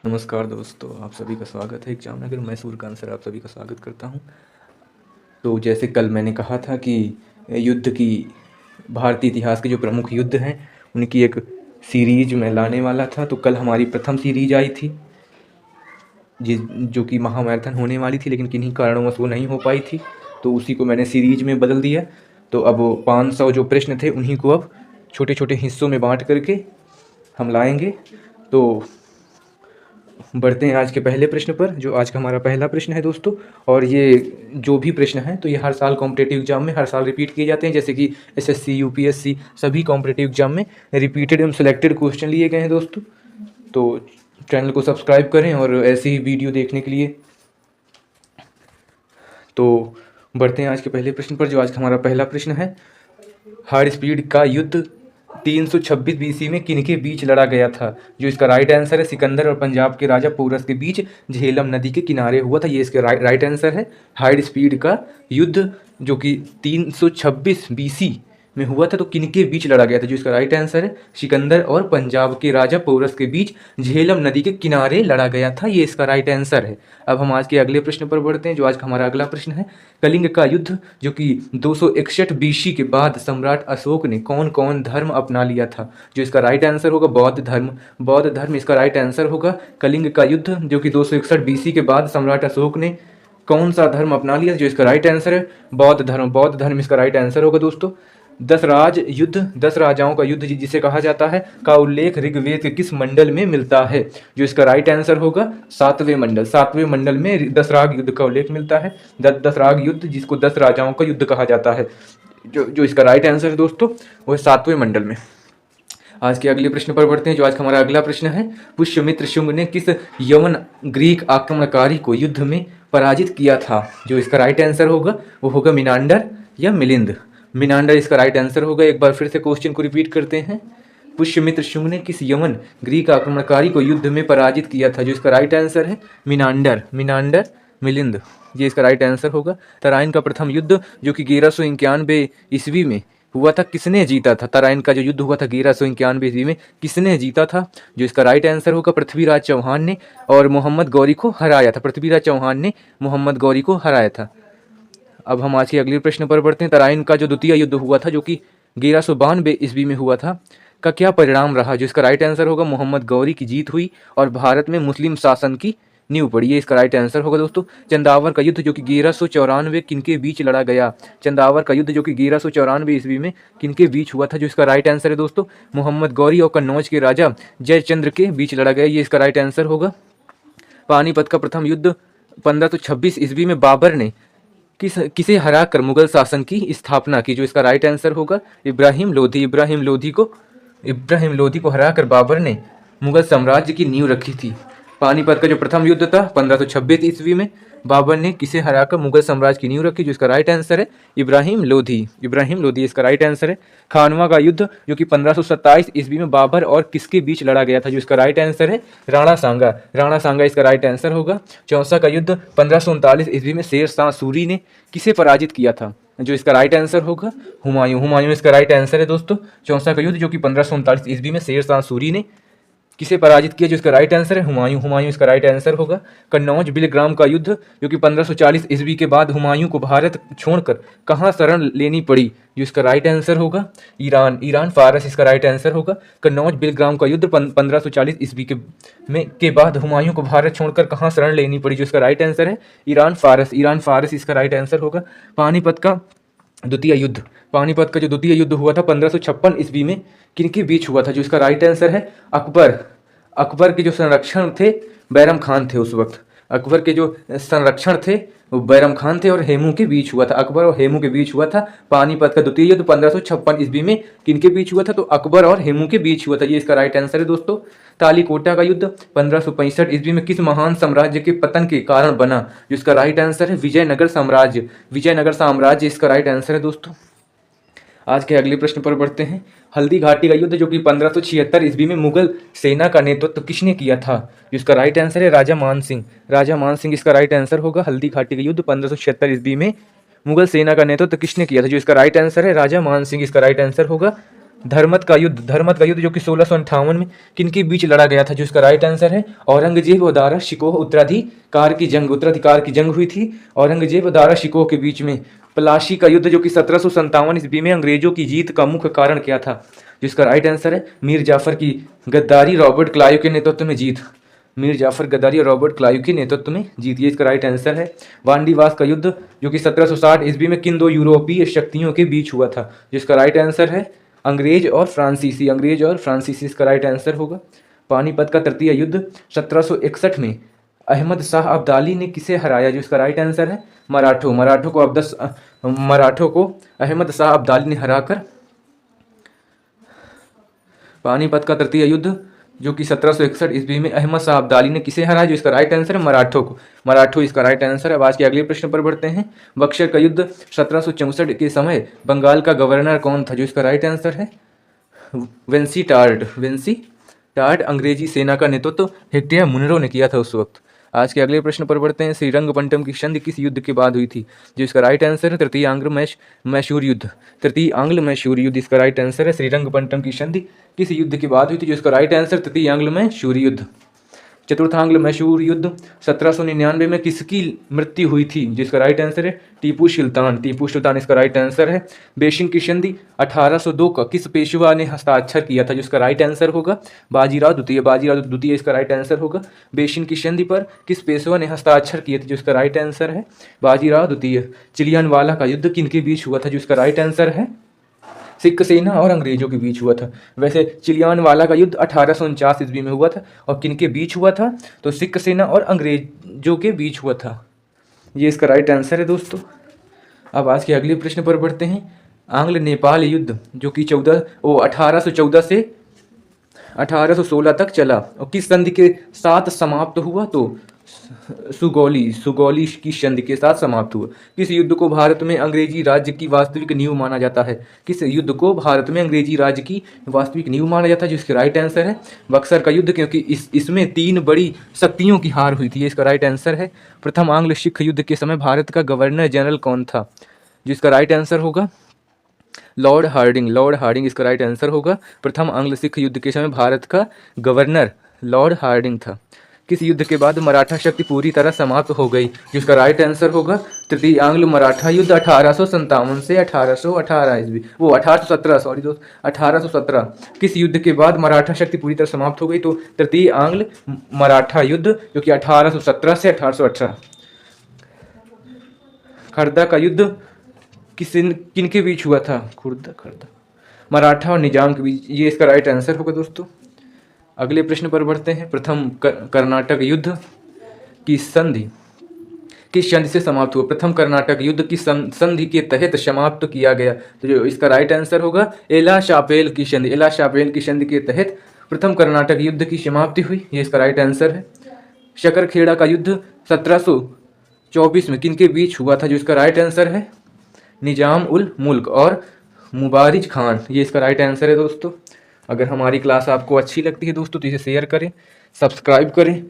नमस्कार दोस्तों, आप सभी का स्वागत है एग्जाम नगर। मैं सूर्यकांत सर आप सभी का स्वागत करता हूं। तो जैसे कल मैंने कहा था कि युद्ध की भारतीय इतिहास के जो प्रमुख युद्ध हैं उनकी एक सीरीज मैं लाने वाला था। तो कल हमारी प्रथम सीरीज आई थी जो कि महामैराथन होने वाली थी, लेकिन किन्हीं कारणवश वो नहीं हो पाई थी, तो उसी को मैंने सीरीज में बदल दिया। तो अब 500 जो प्रश्न थे उन्हीं को अब छोटे छोटे हिस्सों में बांट करके हम लाएंगे। तो बढ़ते हैं आज के पहले प्रश्न पर, जो आज का हमारा पहला प्रश्न है दोस्तों। और ये जो भी प्रश्न हैं तो ये हर साल कॉम्पिटेटिव एग्जाम में हर साल रिपीट किए जाते हैं, जैसे कि एसएससी, यूपीएससी, सभी कॉम्पिटेटिव एग्जाम में रिपीटेड एवं सिलेक्टेड क्वेश्चन लिए गए हैं दोस्तों। तो चैनल को सब्सक्राइब करें और ऐसे ही वीडियो देखने के लिए। तो बढ़ते हैं आज के पहले प्रश्न पर, जो आज का हमारा पहला प्रश्न है। हाई स्पीड का युद्ध 326 बीसी में किनके बीच लड़ा गया था? जो इसका राइट आंसर है, सिकंदर और पंजाब के राजा पोरस के बीच झेलम नदी के किनारे हुआ था। ये इसका राइट आंसर है। हाई स्पीड का युद्ध जो कि 326 बीसी में हुआ था, तो किनके बीच लड़ा गया था? जो इसका राइट आंसर है, सिकंदर और पंजाब के राजा पोरस के बीच झेलम नदी के किनारे लड़ा गया था। ये इसका राइट आंसर है। अब हम आज के अगले प्रश्न पर बढ़ते हैं, जो आज का हमारा अगला प्रश्न है। कलिंग का युद्ध जो कि 261 बीसी के बाद सम्राट अशोक ने कौन कौन धर्म अपना लिया था? जो इसका राइट आंसर होगा, बौद्ध धर्म। बौद्ध धर्म इसका राइट आंसर होगा। कलिंग का युद्ध जो कि 261 बीसी के बाद सम्राट अशोक ने कौन सा धर्म अपना लिया? जो इसका राइट आंसर है, बौद्ध धर्म। बौद्ध धर्म इसका राइट आंसर होगा दोस्तों। दस राज युद्ध, 10 राजाओं का युद्ध जिसे कहा जाता है, का उल्लेख ऋग्वेद के किस मंडल में मिलता है? जो इसका राइट आंसर होगा, 7वें मंडल। 7वें मंडल में 10 राग युद्ध का उल्लेख मिलता है। 10 राग युद्ध, जिसको 10 राजाओं का युद्ध कहा जाता है। जो इसका राइट आंसर है दोस्तों, वो 7वें मंडल में। आज के अगले प्रश्न पर बढ़ते हैं, जो आज का हमारा अगला प्रश्न है। पुष्यमित्र शुंग ने किस यवन ग्रीक आक्रमणकारी को युद्ध में पराजित किया था? जो इसका राइट आंसर होगा, वो होगा मिनांडर या मिलिंद। मिनांडर इसका राइट आंसर होगा। एक बार फिर से क्वेश्चन को रिपीट करते हैं। पुष्यमित्र शुंग ने किस यवन ग्रीक आक्रमणकारी को युद्ध में पराजित किया था? जो इसका राइट आंसर है, मिनांडर। मिनांडर मिलिंद, ये इसका राइट आंसर होगा। तराइन का प्रथम युद्ध जो कि 1191 ईस्वी में हुआ था, किसने जीता था? तराइन का जो युद्ध हुआ था 1191 ईस्वी में, किसने जीता था? जो इसका राइट आंसर होगा, पृथ्वीराज चौहान ने और मोहम्मद गौरी को हराया था। पृथ्वीराज चौहान ने मोहम्मद गौरी को हराया था। अब हम आज के अगले प्रश्न पर बढ़ते हैं। तराइन का जो द्वितीय युद्ध हुआ था, जो कि 1192 ईस्वी में हुआ था, का क्या परिणाम रहा? जो इसका राइट आंसर होगा, मोहम्मद गौरी की जीत हुई और भारत में मुस्लिम शासन की नींव पड़ी। ये इसका राइट आंसर होगा दोस्तों। चंदावर का युद्ध जो कि 1194 किनके बीच लड़ा गया? चंदावर का युद्ध जो कि 1194 ईस्वी में किनके बीच हुआ था? जो इसका राइट आंसर है दोस्तों, मोहम्मद गौरी और कन्नौज के राजा जयचंद्र के बीच लड़ा गया। ये इसका राइट आंसर होगा। पानीपत का प्रथम युद्ध 1526 ईस्वी में बाबर ने किसे हराकर मुगल शासन की स्थापना की? जो इसका राइट आंसर होगा, इब्राहिम लोधी। इब्राहिम लोधी को हराकर बाबर ने मुगल साम्राज्य की नींव रखी थी। पानीपत का जो प्रथम युद्ध था 1526 ईस्वी में, बाबर ने किसे हराकर मुगल साम्राज्य की नींव रखी? जो इसका राइट आंसर है, इब्राहिम लोधी। इब्राहिम लोधी इसका राइट आंसर है। खानवा का युद्ध जो कि 1527 ईस्वी में बाबर और किसके बीच लड़ा गया था? जो इसका राइट आंसर है, राणा सांगा। राणा सांगा इसका राइट आंसर होगा। चौसा का युद्ध 1539 ईस्वी में शेर शाह सूरी ने किसे पराजित किया था? जो इसका राइट आंसर होगा, हुमायूं। हुमायूं इसका राइट आंसर है दोस्तों। चौसा का युद्ध जो कि 1539 ईस्वी में शेर शाह सूरी ने किसे पराजित किया? जो इसका राइट आंसर है, हुमायूं। हुमायूं इसका राइट आंसर होगा। कन्नौज बिलग्राम का युद्ध जो कि 1540 ईस्वी के बाद हुमायूं को भारत छोड़कर कहाँ शरण लेनी पड़ी? जो इसका राइट आंसर होगा, ईरान। ईरान फारस इसका राइट आंसर होगा। कन्नौज बिलग्राम का युद्ध 1540 ईस्वी के बाद हुमायूं को भारत छोड़कर कहाँ शरण लेनी पड़ी? जो इसका राइट आंसर है, ईरान फारस। ईरान फारस इसका राइट आंसर होगा। पानीपत का द्वितीय युद्ध, पानीपत का जो द्वितीय युद्ध हुआ था 1556 ईस्वी में किनके बीच हुआ था? जो इसका राइट आंसर है, अकबर। अकबर के जो संरक्षण थे बैरम खान थे उस वक्त। अकबर के जो संरक्षण थे वो बैरम खान थे और हेमू के बीच हुआ था। अकबर और हेमू के बीच हुआ था। पानीपत का द्वितीय युद्ध 1556 ईस्वी में किनके बीच हुआ था? तो अकबर और हेमू के बीच हुआ था। ये इसका राइट आंसर है दोस्तों। तालीकोटा का युद्ध 1565 ईस्वी में किस महान साम्राज्य के पतन के कारण बना? जिसका राइट आंसर है, विजयनगर साम्राज्य। विजयनगर साम्राज्य इसका राइट आंसर है दोस्तों। आज के अगले प्रश्न पर बढ़ते हैं। हल्दी घाटी का युद्ध जो कि 1576 ईस्वी में मुगल सेना का नेतृत्व किसने किया था? जिसका राइट आंसर है, राजा मान सिंह। राजा मान सिंह इसका राइट आंसर होगा। हल्दी घाटी का युद्ध 1576 ईस्वी में मुगल सेना का नेतृत्व किसने किया था? जो इसका राइट आंसर है, राजा मान सिंह इसका राइट आंसर होगा। धर्मत का युद्ध जो कि 1658 में किनके बीच लड़ा गया था, जो इसका राइट आंसर है औरंगजेब और दारा शिकोह उत्तराधिकार की जंग हुई थी औरंगजेब और दारा शिकोह के बीच में। प्लासी का युद्ध जो कि 1757 ईस्वी में अंग्रेजों की जीत का मुख्य कारण क्या था, जिसका राइट आंसर है मीर जाफर की गद्दारी रॉबर्ट क्लाइव के नेतृत्व में जीत। मीर जाफर गद्दारी और रॉबर्ट क्लाइव के नेतृत्व में जीत, ये इसका राइट आंसर है। वांडीवास का युद्ध जो कि 1760 ईस्वी में किन दो यूरोपीय शक्तियों के बीच हुआ था, जिसका राइट आंसर है अंग्रेज और फ्रांसीसी इसका राइट आंसर होगा। पानीपत का तृतीय युद्ध 1761 में अहमद शाह अब्दाली ने किसे हराया, जो इसका राइट आंसर है मराठों को अहमद शाह अब्दाली ने हराकर पानीपत का तृतीय युद्ध जो कि 1761 ईस्वी में अहमद शाह अब्दाली ने किसे हराया, जो इसका राइट आंसर है मराठों इसका राइट आंसर है। अब आज के अगले प्रश्न पर बढ़ते हैं। बक्सर का युद्ध 1764 के समय बंगाल का गवर्नर कौन था, जो इसका राइट आंसर है वेंसी टार्ड। अंग्रेजी सेना का नेतृत्व हेक्टर मुनरो ने किया था उस वक्त। आज के अगले प्रश्न पर बढ़ते हैं। श्रीरंगपट्टनम की संधि किस युद्ध के बाद हुई थी, जो इसका राइट आंसर है तृतीय आंग्ल मैसूर युद्ध इसका राइट आंसर है। श्रीरंगपट्टनम की संधि किस युद्ध के बाद हुई थी, जो इसका राइट आंसर तृतीय आंग्ल मैसूर युद्ध। चतुर्थ आंग्ल मैसूर युद्ध 1799 में किसकी मृत्यु हुई थी, जिसका राइट आंसर है टीपू सुल्तान इसका राइट आंसर है। बेशिंग की संधि 1802 का किस पेशवा ने हस्ताक्षर किया था, जिसका राइट आंसर होगा बाजीराव द्वितीय इसका राइट आंसर होगा। बेशिंग की संधि पर किस पेशवा ने हस्ताक्षर किए थे, जिसका राइट आंसर है बाजीराव द्वितीय। चिलियनवाला का युद्ध किनके बीच हुआ था, जिसका राइट आंसर है सिख सेना और अंग्रेजों के बीच हुआ था। वैसे चिलियनवाला का युद्ध 1849 ईस्वी में हुआ था और किनके बीच हुआ था, तो सिख सेना और अंग्रेजों के बीच हुआ था, ये इसका राइट आंसर है दोस्तों। अब आज के अगले प्रश्न पर बढ़ते हैं। आंग्ल नेपाल युद्ध जो कि 1814 से 1816 तक चला और किस संधि के साथ समाप्त हुआ, तो सुगौली की संधि के साथ समाप्त हुआ। किस युद्ध को भारत में अंग्रेजी राज्य की वास्तविक नींव माना जाता है, जिसके राइट आंसर है बक्सर का युद्ध, क्योंकि इसमें 3 बड़ी शक्तियों की हार हुई थी, इसका राइट आंसर है। प्रथम आंग्ल सिख युद्ध के समय भारत का गवर्नर जनरल कौन था, जिसका राइट आंसर होगा लॉर्ड हार्डिंग इसका राइट आंसर होगा। प्रथम आंग्ल सिख युद्ध के समय भारत का गवर्नर लॉर्ड हार्डिंग था। किस युद्ध के बाद मराठा शक्ति पूरी तरह समाप्त हो गई, जिसका राइट आंसर होगा तृतीय आंग्ल मराठा युद्ध 1857 से 1817 किस युद्ध के बाद मराठा शक्ति पूरी तरह समाप्त हो गई, तो तृतीय आंग्ल मराठा युद्ध जो कि 1817 से 1818। खर्दा का युद्ध किनके बीच हुआ था, खर्दा मराठा और निजाम के बीच, ये इसका राइट आंसर होगा दोस्तों। अगले प्रश्न पर बढ़ते हैं। प्रथम कर्नाटक युद्ध की संधि किस संधि से समाप्त हुआ, प्रथम कर्नाटक युद्ध की संधि के तहत समाप्त किया गया, तो जो इसका राइट आंसर होगा एला शापेल की संधि के तहत प्रथम कर्नाटक युद्ध की समाप्ति हुई, ये इसका राइट आंसर है। शकरखेड़ा का युद्ध 1724 में किनके बीच हुआ था, जो इसका राइट आंसर है निजाम उल मुल्क और मुबारिज खान, ये इसका राइट आंसर है दोस्तों। अगर हमारी क्लास आपको अच्छी लगती है दोस्तों तो इसे शेयर करें, सब्सक्राइब करें